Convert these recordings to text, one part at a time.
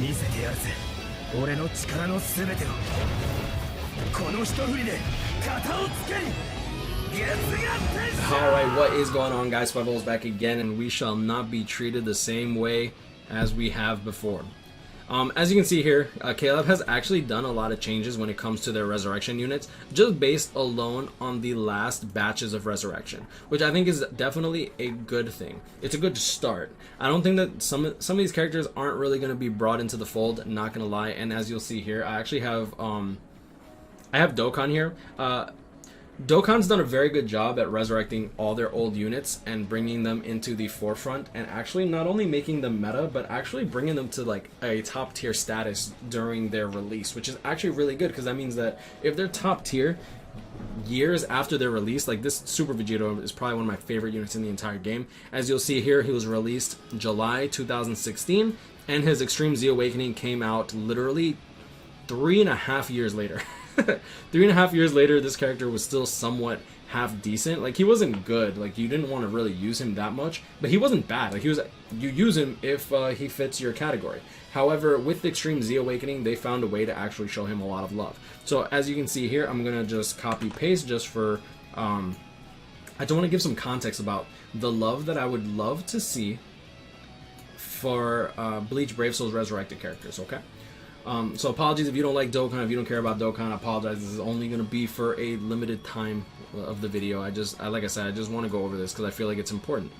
見せてやるぜ俺の力のすべてをこの一振りで型をつける。 Alright, what is going on, guys? Spiteful is back again, and we shall not be treated the same way as we have before. As you can see here, Caleb has actually done a lot of changes when it comes to their resurrection units, just based alone on the last batches of resurrection, which I think is definitely a good thing. It's a good start. I don't think that some of these characters aren't really going to be brought into the fold, not going to lie, and as you'll see here, I actually have I have Dokon here. Dokon's done a very good job at resurrecting all their old units and bringing them into the forefront, and actually not only making them meta, but actually bringing them to like a top tier status during their release, which is actually really good, because that means that if they're top tier years after their release, like this Super Vegito is probably one of my favorite units in the entire game. As you'll see here, he was released July 2016, and his Extreme Z Awakening came out literally 3.5 years later. 3.5 years later, this character was still somewhat half decent. Like, he wasn't good, like you didn't want to really use him that much, but he wasn't bad. Like, he was, you use him if he fits your category. However, with the Extreme Z Awakening, they found a way to actually show him a lot of love. So as you can see here, I'm gonna just copy paste just for I don't want to give some context about the love that I would love to see for Bleach Brave Soul's resurrected characters. Okay, so apologies if you don't like Dokon, if you don't care about Dokon, I apologize. This is only going to be for a limited time of the video. Like I said, I just want to go over this because I feel like it's important.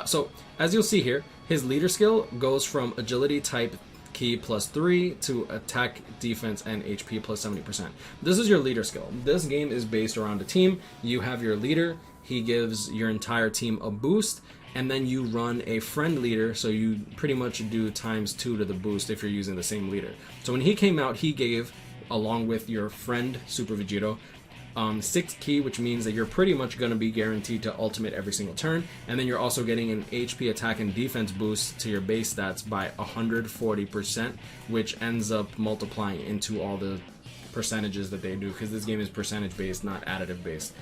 So as you'll see here, his leader skill goes from agility type key +3 to attack, defense, and HP +70%. This is your leader skill. This game is based around a team. You have your leader. He gives your entire team a boost, and then you run a friend leader, so you pretty much do ×2 to the boost if you're using the same leader. So when he came out, he gave, along with your friend Super Vegito, 6 key, which means that you're pretty much going to be guaranteed to ultimate every single turn, and then you're also getting an HP attack and defense boost to your base stats by 140%, which ends up multiplying into all the percentages that they do, because this game is percentage based, not additive based.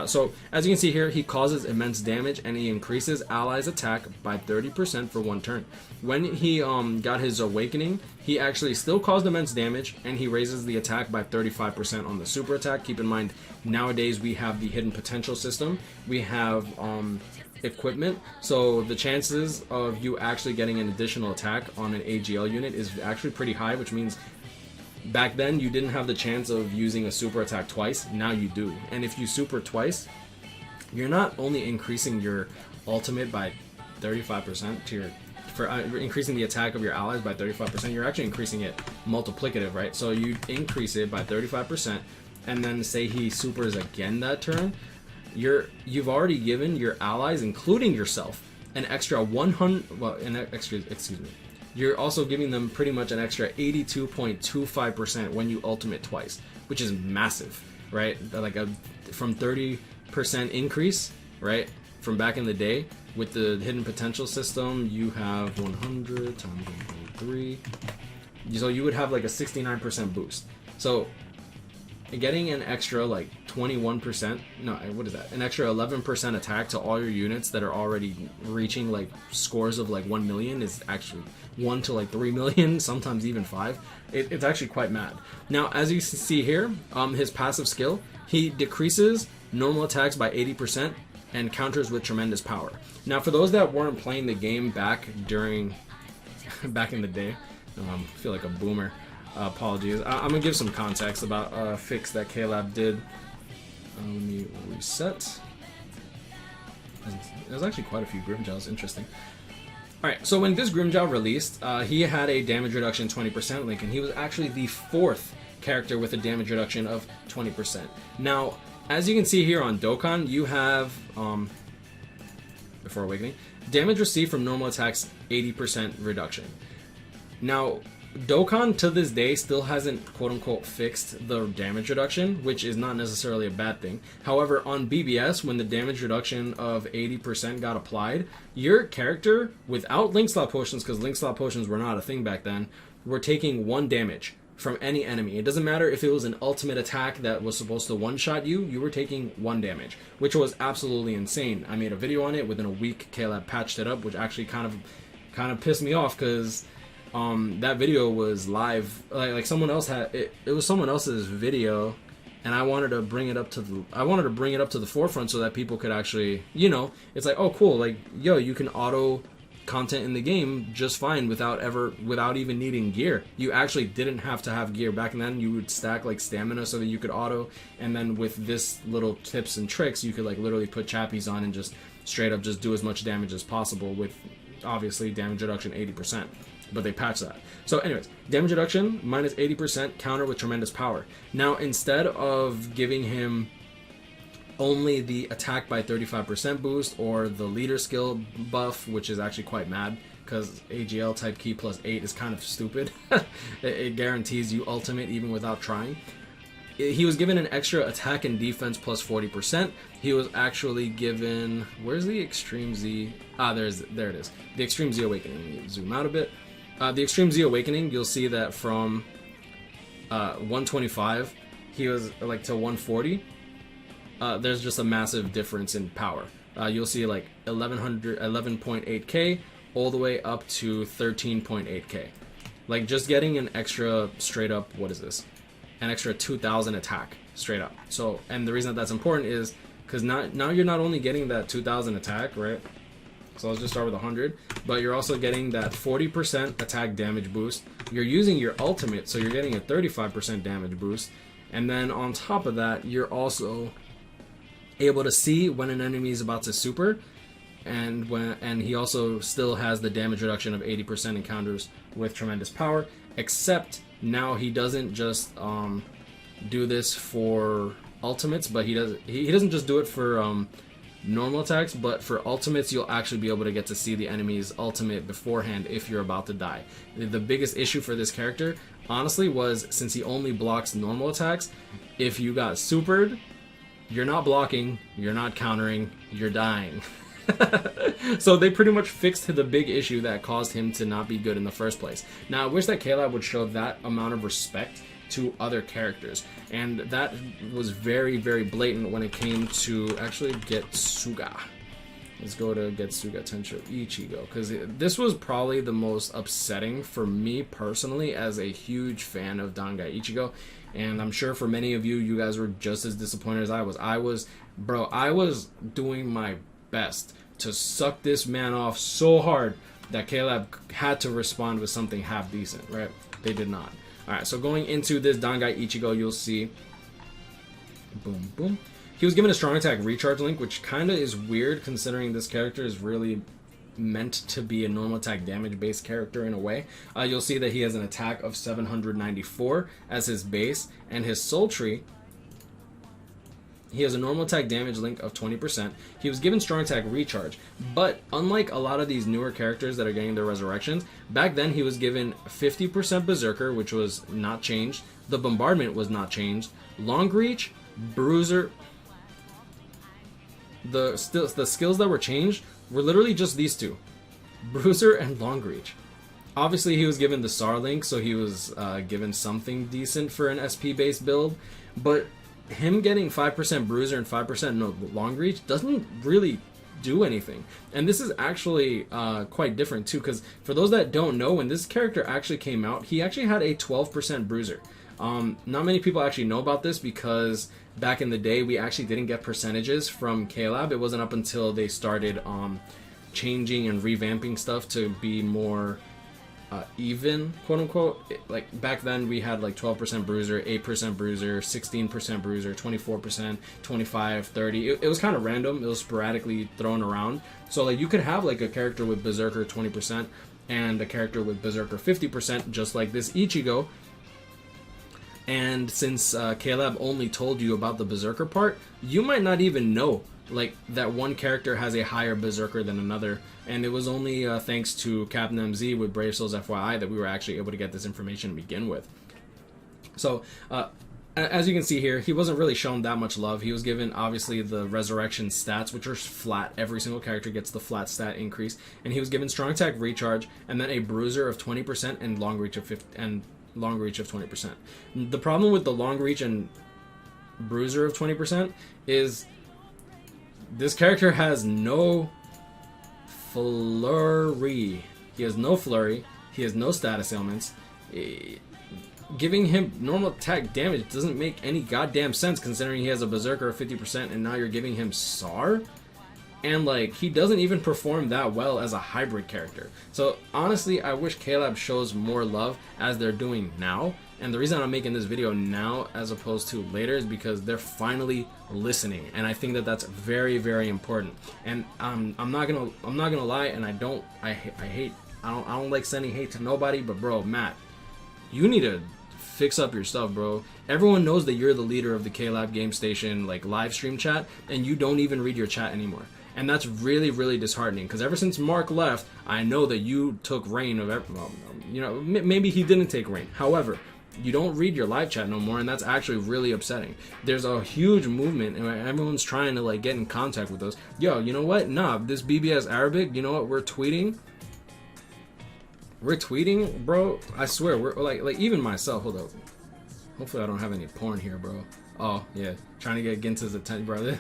So as you can see here, he causes immense damage, and he increases allies' attack by 30% for 1 turn. When he got his awakening, he actually still caused immense damage, and he raises the attack by 35% on the super attack. Keep in mind, nowadays we have the hidden potential system. We have equipment, so the chances of you actually getting an additional attack on an AGL unit is actually pretty high, which means back then you didn't have the chance of using a super attack twice. Now you do, and if you super twice, you're not only increasing your ultimate by 35% to your increasing the attack of your allies by 35%, you're actually increasing it multiplicative, right? So you increase it by 35%, and then say he supers again that turn, you've already given your allies, including yourself, an extra 100, well, excuse me, you're also giving them pretty much an extra 82.25% when you ultimate twice, which is massive, right? Like from 30% increase, right? From back in the day with the hidden potential system, you have 100 times 1.3, so you would have like a 69% boost. So getting an extra like 21%, no, what is that? An extra 11% attack to all your units that are already reaching like scores of like 1 million is actually 1 to like 3 million, sometimes even 5. It's actually quite mad. Now, as you see here, his passive skill, he decreases normal attacks by 80% and counters with tremendous power. Now, for those that weren't playing the game back in the day, I feel like a boomer. Apologies. I'm gonna give some context about a fix that Caleb did. Let me reset. There's actually quite a few Grimjowls. Interesting. Alright, so when this Grimjow released, he had a damage reduction 20% link, and he was actually the 4th character with a damage reduction of 20%. Now, as you can see here on Dokon, you have, before awakening, damage received from normal attacks 80% reduction. Now, Dokon to this day still hasn't quote-unquote fixed the damage reduction, which is not necessarily a bad thing. However, on BBS, when the damage reduction of 80% got applied, your character, without link slot potions, because link slot potions were not a thing back then, were taking 1 damage from any enemy. It doesn't matter if it was an ultimate attack that was supposed to one-shot you, you were taking 1 damage, which was absolutely insane. I made a video on it. Within a week, Caleb patched it up, which actually kind of pissed me off, because that video was live. Like someone else had it. It was someone else's video, and I wanted to bring it up to the forefront so that people could actually, you know, it's like, oh cool, like yo, you can auto content in the game just fine without even needing gear. You actually didn't have to have gear. Back then you would stack like stamina so that you could auto, and then with this little tips and tricks you could like literally put chappies on and just straight up just do as much damage as possible with obviously damage reduction 80%, but they patched that. So anyways, damage reduction minus 80%, counter with tremendous power. Now instead of giving him only the attack by 35% boost or the leader skill buff, which is actually quite mad because AGL type key plus 8 is kind of stupid. It guarantees you ultimate even without trying. He was given an extra attack and defense plus 40%. He was actually given, where's the Extreme Z? There it is. The Extreme Z Awakening. Let me zoom out a bit. The Extreme Z Awakening, you'll see that from 125, he was like to 140. There's just a massive difference in power. You'll see like 11.8k all the way up to 13.8k. Like just getting an extra straight up, what is this? An extra 2,000 attack straight up. So, and the reason that that's important is because now you're not only getting that 2,000 attack, right? So let's just start with 100, but you're also getting that 40% attack damage boost. You're using your ultimate, so you're getting a 35% damage boost. And then on top of that, you're also able to see when an enemy is about to super, and he also still has the damage reduction of 80% encounters with tremendous power, except now he doesn't just do this for ultimates, but he doesn't just do it for normal attacks, but for ultimates you'll actually be able to get to see the enemy's ultimate beforehand if you're about to die. The biggest issue for this character honestly was, since he only blocks normal attacks, if you got supered, you're not blocking, you're not countering, you're dying. So they pretty much fixed the big issue that caused him to not be good in the first place. Now I wish that Caleb would show that amount of respect to other characters, and that was very, very blatant when it came to actually Getsuga. Let's go to Getsuga Tensho Ichigo, because this was probably the most upsetting for me personally as a huge fan of Dangai Ichigo. And I'm sure for many of you, you guys were just as disappointed as I was. I was doing my best to suck this man off so hard that Caleb had to respond with something half decent, right? They did not. Alright, so going into this Dangai Ichigo, you'll see, boom, boom. He was given a strong attack recharge link, which kind of is weird considering this character is really meant to be a normal attack damage based character in a way. You'll see that he has an attack of 794 as his base, and his soul tree, he has a normal attack damage link of 20%. He was given strong attack recharge, but unlike a lot of these newer characters that are getting their resurrections, back then he was given 50% berserker, which was not changed. The bombardment was not changed. Long reach, bruiser. The skills that were changed were literally just these two, bruiser and long reach. Obviously he was given the SAR link, so he was given something decent for an SP based build, but him getting 5% bruiser and 5% long reach doesn't really do anything. And this is actually quite different too, because for those that don't know, when this character actually came out, he actually had a 12% bruiser. Not many people actually know about this, because back in the day we actually didn't get percentages from Caleb. It wasn't up until they started changing and revamping stuff to be more even, quote unquote. Like back then we had like 12% bruiser, 8% bruiser, 16% bruiser, 24%, 25, 30. It was kind of random. It was sporadically thrown around. So like you could have like a character with berserker 20% and a character with berserker 50%, just like this Ichigo. And since Caleb only told you about the berserker part, you might not even know like that one character has a higher berserker than another. And it was only thanks to Captain MZ with Brave Souls FYI that we were actually able to get this information to begin with. So as you can see here, he wasn't really shown that much love. He was given obviously the resurrection stats, which are flat. Every single character gets the flat stat increase, and he was given strong attack recharge, and then a bruiser of 20% and long reach of 50 and long reach of 20%. The problem with the long reach and bruiser of 20% is this character has no flurry. He has no flurry. He has no status ailments. Giving him normal attack damage doesn't make any goddamn sense considering he has a Berserker of 50% and now you're giving him SAR? And like, he doesn't even perform that well as a hybrid character. So honestly, I wish KLab shows more love as they're doing now. And the reason I'm making this video now as opposed to later is because they're finally listening, and I think that that's very, very important. And I'm not gonna lie, and I don't like sending hate to nobody, but bro, Matt, you need to fix up your stuff, bro. Everyone knows that you're the leader of the KLab Game Station like live stream chat, and you don't even read your chat anymore. And that's really, really disheartening, because ever since Mark left, I know that you took reign of well, you know, maybe he didn't take reign. However, you don't read your live chat no more, and that's actually really upsetting. There's a huge movement, and everyone's trying to like get in contact with us. Yo, you know what? Nah, this BBS Arabic, you know what? We're tweeting, bro. I swear, we're like even myself. Hold up. Hopefully, I don't have any porn here, bro. Oh yeah, trying to get Ginta's attention, bro.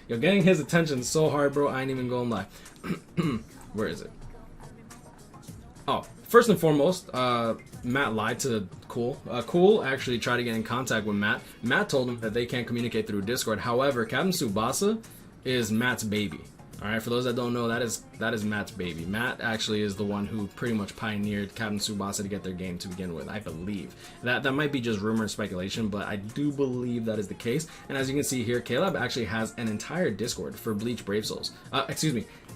You're getting his attention so hard, bro. I ain't even going live. Where is it? Oh, first and foremost, Matt lied to Cool. Cool actually tried to get in contact with Matt. Matt told him that they can't communicate through Discord. However, Captain Tsubasa is Matt's baby. Alright, for those that don't know, that is Matt's baby. Matt actually is the one who pretty much pioneered Captain Tsubasa to get their game to begin with, I believe. That might be just rumor and speculation, but I do believe that is the case. And as you can see here, KLab actually has an entire Discord for Bleach Brave Souls.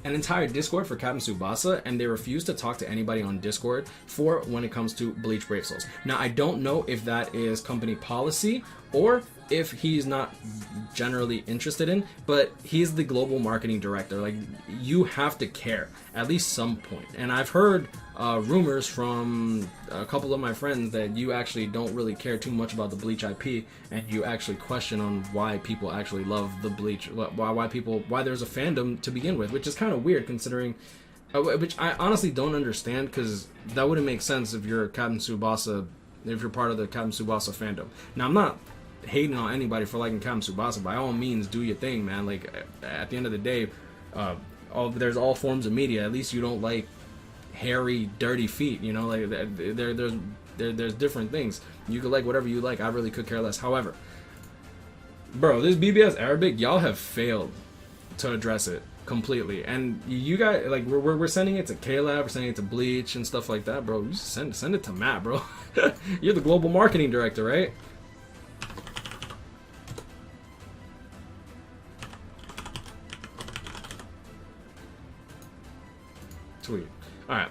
An entire Discord for Captain Tsubasa, and they refuse to talk to anybody on Discord for when it comes to Bleach Brave Souls. Now, I don't know if that is company policy or if he's not generally interested in, but he's the global marketing director. Like, you have to care at least some point. And I've heard rumors from a couple of my friends that you actually don't really care too much about the Bleach IP, and you actually question on why people actually love the Bleach, why there's a fandom to begin with, which is kind of weird considering, which I honestly don't understand, because that wouldn't make sense if you're Captain Tsubasa, if you're part of the Captain Tsubasa fandom. Now, I'm not hating on anybody for liking Captain Tsubasa. By all means, do your thing, man. Like, at the end of the day, there's all forms of media. At least you don't like hairy, dirty feet, you know. Like, there's different things. You could like whatever you like. I really could care less. However, bro, this BBS Arabic, y'all have failed to address it completely. And you guys, like, we're sending it to KLab, we're sending it to Bleach and stuff like that, bro. You send it to Matt, bro. You're the global marketing director, right? Sweet. Alright.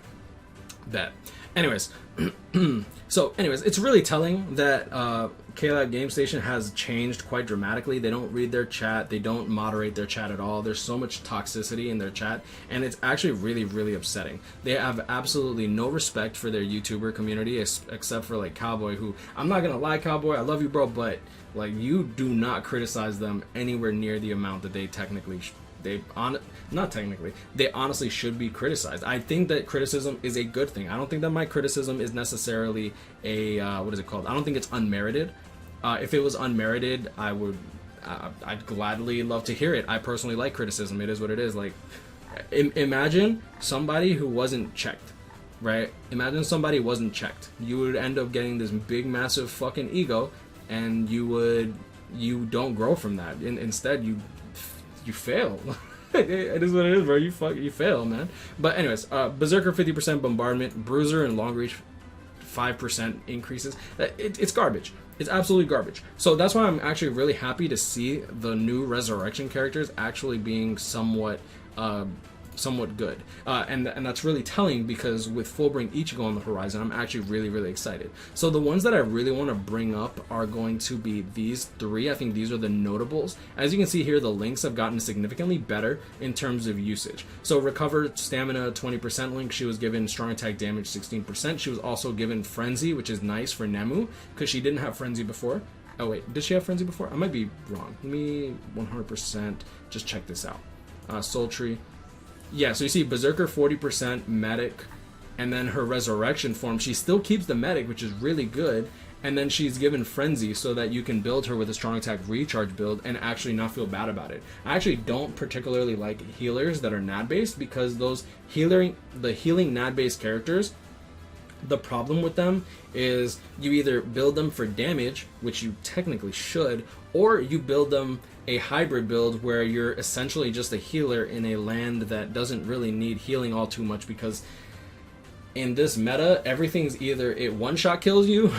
Bet. Anyways. It's really telling that KLab Game Station has changed quite dramatically. They don't read their chat. They don't moderate their chat at all. There's so much toxicity in their chat, and it's actually really, really upsetting. They have absolutely no respect for their YouTuber community, except for like Cowboy, who, I'm not gonna lie, Cowboy, I love you, bro, but like, you do not criticize them anywhere near the amount that they technically they honestly should be criticized. I think that criticism is a good thing. I don't think that my criticism is necessarily a what is it called? I don't think it's unmerited. If it was unmerited, I'd gladly love to hear it. I personally like criticism. It is what it is. Like, imagine somebody who wasn't checked, right? Imagine somebody wasn't checked. You would end up getting this big, massive fucking ego, and you don't grow from that. Instead, you fail. It is what it is, bro. You fail, man. But anyways, Berserker 50% bombardment, Bruiser and long reach 5% increases. It's garbage. It's absolutely garbage. So that's why I'm actually really happy to see the new Resurrection characters actually being somewhat good, and that's really telling, because with Fullbring Ichigo on the horizon, I'm actually really, really excited. So the ones that I really want to bring up are going to be these three. I think these are the notables. As you can see here, the links have gotten significantly better in terms of usage. So Recover Stamina 20% link, she was given Strong Attack Damage 16%. She was also given Frenzy, which is nice for Nemu, because she didn't have Frenzy before. Oh wait, did she have Frenzy before? I might be wrong. Let me 100% just check this out. Sultry. Yeah, so you see Berserker 40% medic, and then her resurrection form, she still keeps the medic, which is really good, and then she's given Frenzy so that you can build her with a strong attack recharge build and actually not feel bad about it. I actually don't particularly like healers that are NAD based, because the healing NAD based characters The problem with them is you either build them for damage, which you technically should, or you build them a hybrid build where you're essentially just a healer in a land that doesn't really need healing all too much, because in this meta, everything's either it one-shot kills you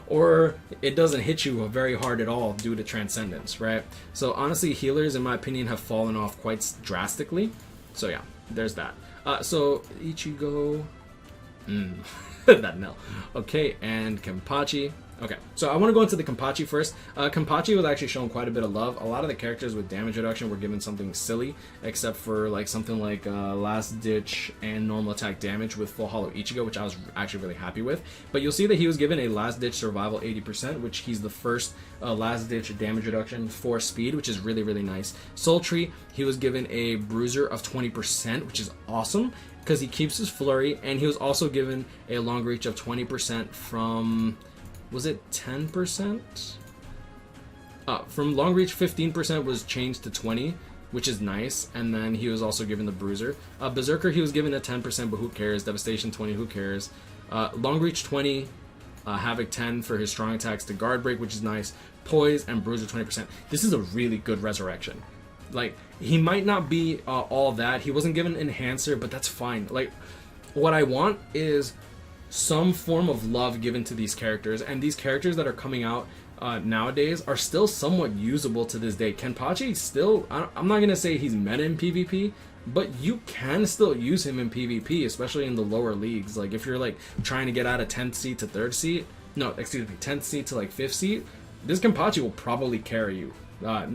or it doesn't hit you very hard at all due to Transcendence, right? So honestly, healers, in my opinion, have fallen off quite drastically. So yeah, there's that. So Ichigo... that Nell. Okay, and Kenpachi. Okay, so I want to go into the Kenpachi first. Kenpachi was actually shown quite a bit of love. A lot of the characters with damage reduction were given something silly, except for like something like Last Ditch and normal attack damage with Full Hollow Ichigo, which I was actually really happy with. But you'll see that he was given a Last Ditch Survival 80%, which he's the first Last Ditch damage reduction for speed, which is really, really nice. Sultry, he was given a Bruiser of 20%, which is awesome, because he keeps his flurry, and he was also given a long reach of 20% from... was it 10%? From long reach, 15% was changed to 20, which is nice. And then he was also given the Bruiser. Berserker, he was given a 10%, but who cares? Devastation 20, who cares? Long reach 20, Havoc 10 for his strong attacks to guard break, which is nice. Poise and Bruiser 20%. This is a really good resurrection. Like, he might not be all that. He wasn't given Enhancer, but that's fine. Like, what I want is some form of love given to these characters, and these characters that are coming out nowadays are still somewhat usable to this day. Kenpachi still, I'm not gonna say he's meta in PvP, but you can still use him in PvP, especially in the lower leagues. Like if you're like trying to get out of 10th seat to 3rd seat, no, excuse me, 10th seat to like 5th seat, this Kenpachi will probably carry you.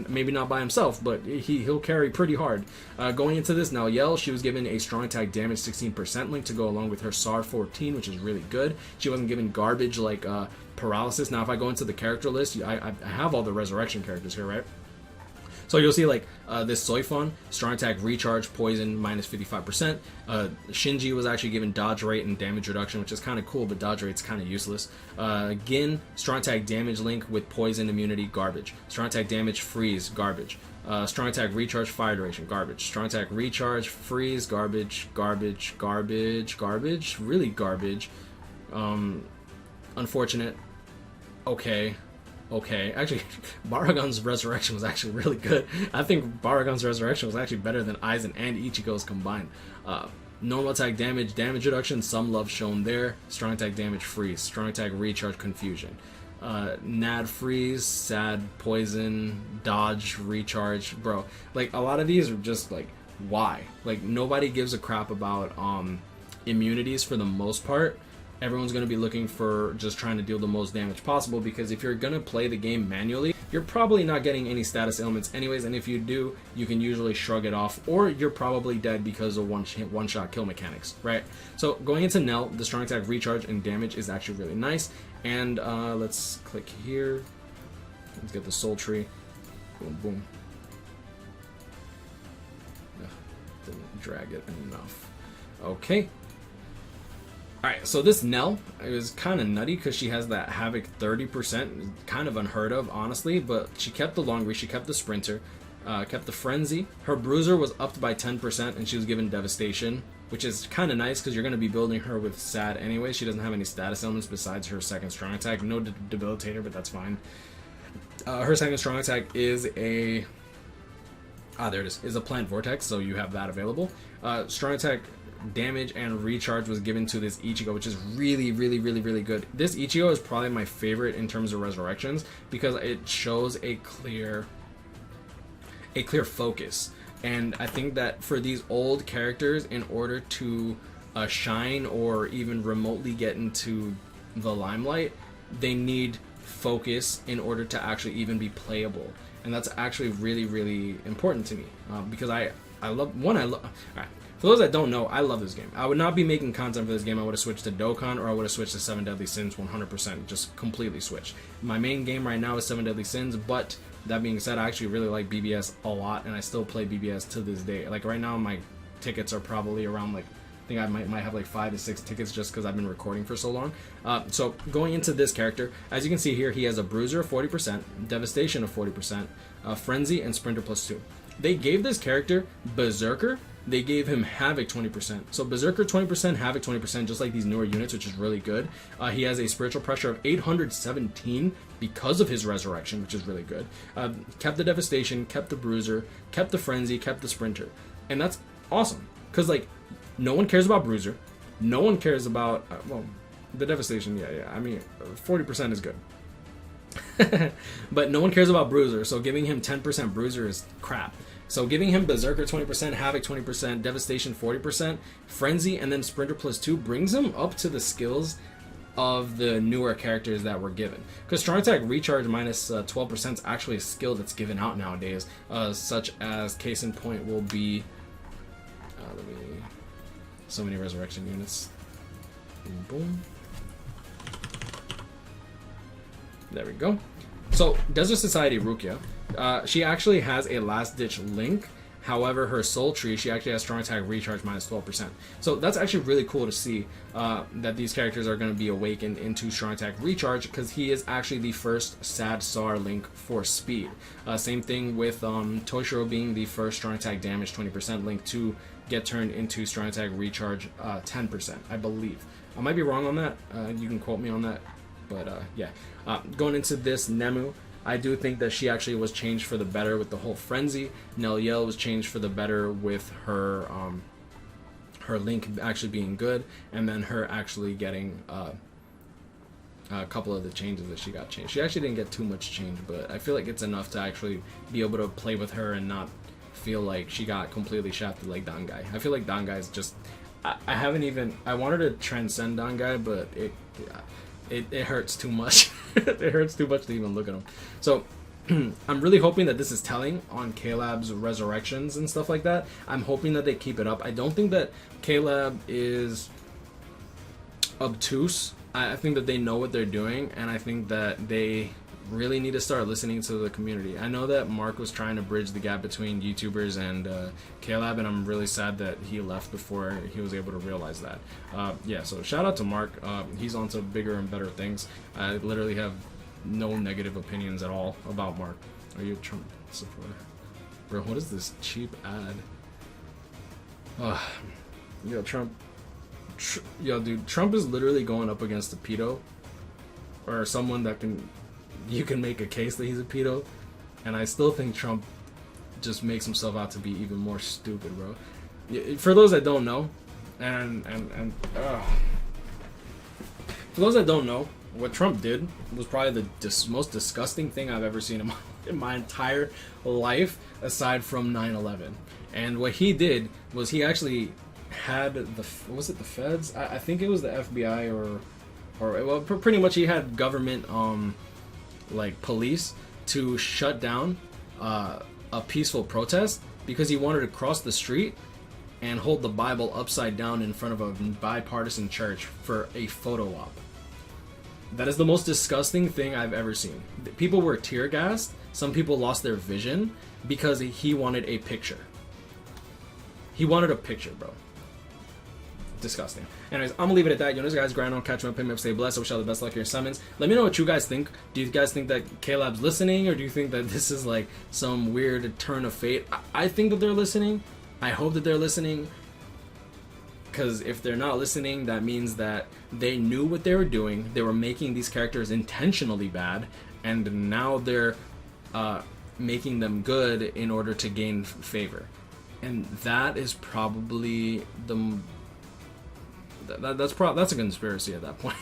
Maybe not by himself, but he'll carry pretty hard. Going into this, now Yell, she was given a strong attack damage 16% link to go along with her SAR 14, which is really good. She wasn't given garbage like paralysis. Now if I go into the character list, I have all the resurrection characters here, right? So you'll see like this Soifon, strong attack recharge, poison minus 55%. Shinji was actually given dodge rate and damage reduction, which is kind of cool, but dodge rate's kind of useless. Gin, strong attack damage link with poison immunity, garbage. Strong attack damage freeze, garbage. Strong attack recharge, fire duration, garbage. Strong attack recharge, freeze, garbage, garbage, garbage, garbage, really garbage. Unfortunate. Okay, actually, Baragon's Resurrection was actually really good. I think Baragon's Resurrection was actually better than Aizen and Ichigo's combined. Normal attack damage, damage reduction, some love shown there. Strong attack damage, freeze. Strong attack recharge, confusion. Nad freeze, sad, poison, dodge, recharge. Bro, like a lot of these are just like, why? Like nobody gives a crap about immunities for the most part. Everyone's going to be looking for just trying to deal the most damage possible, because if you're going to play the game manually, you're probably not getting any status ailments anyways, and if you do, you can usually shrug it off, or you're probably dead because of one-shot kill mechanics, right? So going into Nell, the strong attack recharge and damage is actually really nice, and let's click here. Let's get the soul tree. Boom, boom. Ugh, didn't drag it enough. Okay. Alright, so this Nell is kind of nutty because she has that Havoc 30%, kind of unheard of, honestly, but she kept the long reach, she kept the Sprinter, kept the Frenzy. Her Bruiser was upped by 10% and she was given Devastation, which is kind of nice because you're going to be building her with Sad anyway. She doesn't have any status elements besides her second strong attack. No Debilitator, but that's fine. Her second strong attack is a... there it is a Plant Vortex, so you have that available. Strong attack damage and recharge was given to this Ichigo, which is really, really, really, really good. This Ichigo is probably my favorite in terms of resurrections because it shows a clear focus. And I think that for these old characters, in order to shine or even remotely get into the limelight, they need focus in order to actually even be playable. And that's actually really, really important to me because I love. All right. For those that don't know, I love this game. I would not be making content for this game. I would have switched to Dokon, or I would have switched to 7 Deadly Sins 100%. Just completely switched. My main game right now is 7 Deadly Sins, but that being said, I actually really like BBS a lot, and I still play BBS to this day. Like right now, my tickets are probably around like, I think I might have like 5 to 6 tickets just because I've been recording for so long. So going into this character, as you can see here, he has a Bruiser of 40%, Devastation of 40%, Frenzy, and Sprinter +2. They gave this character Berserker, they gave him Havoc 20%. So Berserker 20%, Havoc 20%, just like these newer units, which is really good. He has a spiritual pressure of 817 because of his resurrection, which is really good. Kept the Devastation, kept the Bruiser, kept the Frenzy, kept the Sprinter. And that's awesome. Because, like, no one cares about Bruiser. No one cares about, well, the Devastation, yeah. I mean, 40% is good. But no one cares about Bruiser, so giving him 10% Bruiser is crap. So giving him Berserker 20%, Havoc 20%, Devastation 40%, Frenzy, and then Sprinter plus 2 brings him up to the skills of the newer characters that were given. Because Strong Attack Recharge minus 12% is actually a skill that's given out nowadays, such as case in point will be... so many resurrection units. Boom. There we go. So, Desert Society Rukia, she actually has a last ditch link. However, her soul tree, she actually has strong attack recharge minus 12%. So that's actually really cool to see that these characters are going to be awakened into strong attack recharge, because he is actually the first Sad Sar link for speed. Same thing with Toshiro being the first strong attack damage 20% link to get turned into strong attack recharge 10%, I believe. I might be wrong on that. You can quote me on that. But yeah, going into this Nemu, I do think that she actually was changed for the better with the whole frenzy. Neliel was changed for the better with her her link actually being good, and then her actually getting a couple of the changes that she got changed. She actually didn't get too much change, but I feel like it's enough to actually be able to play with her and not feel like she got completely shafted like Dangai. I feel like Dangai is just... I wanted to transcend Dangai, but it hurts too much. It hurts too much to even look at him. So I'm really hoping that this is telling on K-Lab's resurrections and stuff like that. I'm hoping that they keep it up. I don't think that K-Lab is obtuse. I think that they know what they're doing, and I think that they really need to start listening to the community. I know that Mark was trying to bridge the gap between YouTubers and K-Lab, and I'm really sad that he left before he was able to realize that. Yeah, so shout out to Mark. He's on to bigger and better things. I literally have no negative opinions at all about Mark. Are you a Trump supporter? Bro, what is this cheap ad? Yo, Trump. Yo, dude, Trump is literally going up against a pedo, or someone that you can make a case that he's a pedo, and I still think Trump just makes himself out to be even more stupid, bro. For those that don't know, for those that don't know, what Trump did was probably the most disgusting thing I've ever seen in my entire life, aside from 9/11. And what he did was he actually had was it the feds? I think it was the FBI or well, pretty much he had government like police to shut down a peaceful protest because he wanted to cross the street and hold the Bible upside down in front of a bipartisan church for a photo op. That is the most disgusting thing I've ever seen. People were tear gassed. Some people lost their vision because he wanted a picture. He wanted a picture, bro. Disgusting. Anyways, I'm gonna leave it at that. You know, guys, grind on, catch me up, pick me up, stay blessed. I wish you all the best luck in your summons. Let me know what you guys think. Do you guys think that K-Lab's listening, or do you think that this is like some weird turn of fate? I think that they're listening. I hope that they're listening, because if they're not listening, that means that they knew what they were doing. They were making these characters intentionally bad, and now they're making them good in order to gain favor. And that is probably that's a conspiracy at that point.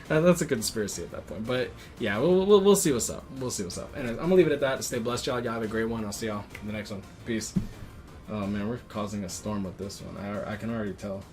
That's a conspiracy at that point. But yeah, we'll see what's up. We'll see what's up. Anyways, I'm gonna leave it at that. Stay blessed, y'all. Y'all have a great one. I'll see y'all in the next one. Peace. Oh man, we're causing a storm with this one. I can already tell.